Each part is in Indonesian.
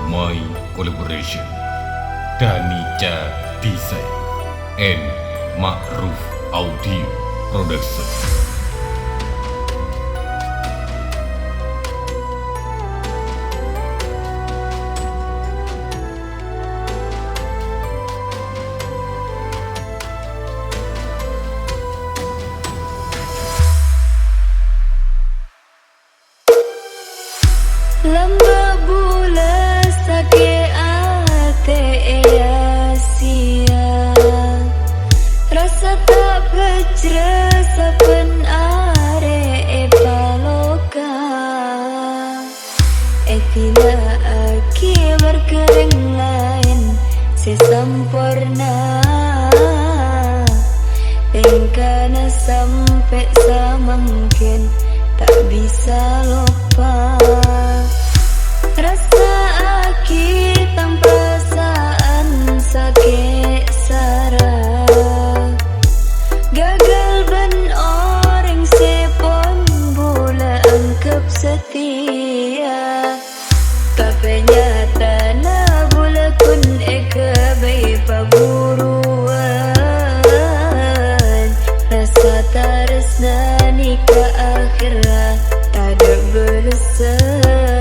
My collaboration Danica Design and Ma'ruf Audio Production. Lamba bula sake ate ya sia rasa tak bejra saben are paloka bila aki berkering lain sesempurna engkana sampai samangkin tak bisa lupa. Rasa aki tanpa saan sakit sara gagal ban orang sepon bula anggap setia tapi nyata na bula kun eka bayi paburuan rasa taresna nikah akhirah tak ada berusaha.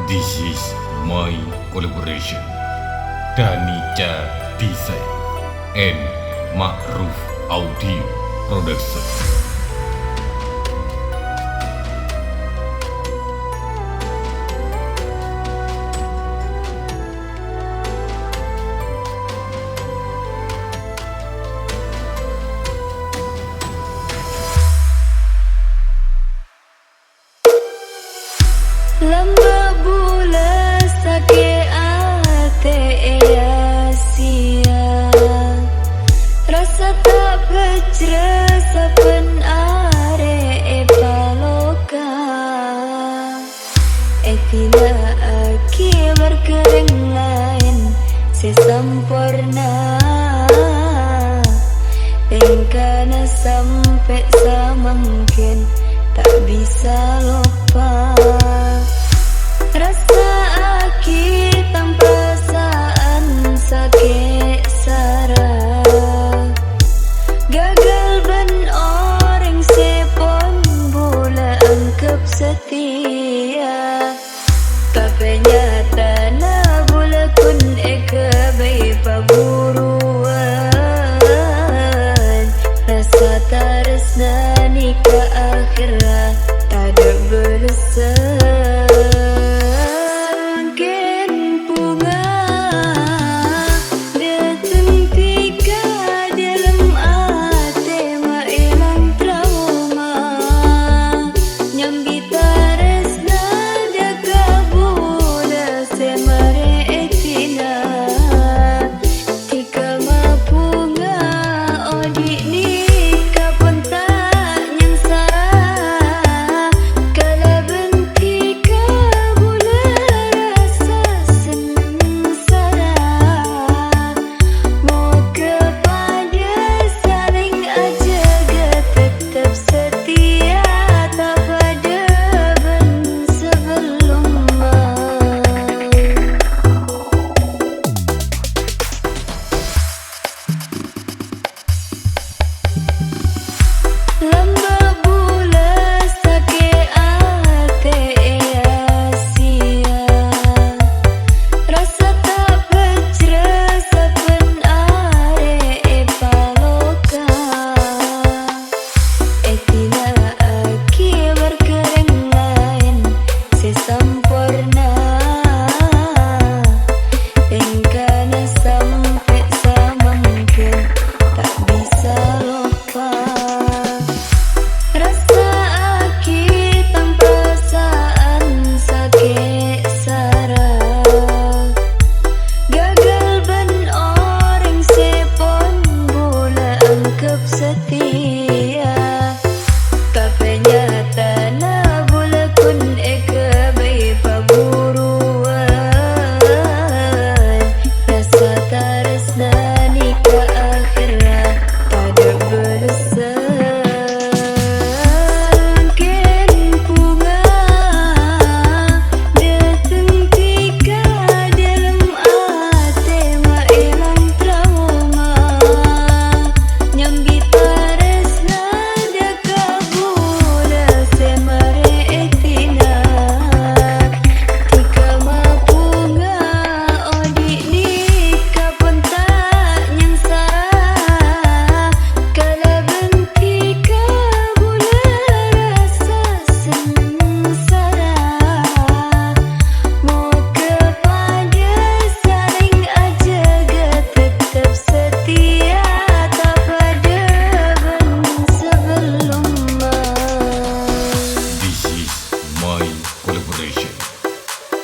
This is my collaboration. Danica Design and Ma'ruf Audio Production. Lamba bula sake ate sia rasa tak bejra saben are epaloka etina aki berkering lain sesempurna engkana sampai samangkin tak bisa lupa rasa aki tanpa perasaan sakit sara gagal ben orang sepon bula anggap setia tapi nyata na bula kun eka bayi paburuan rasa taresna nikah akhirat tak ada balasan.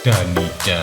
Danica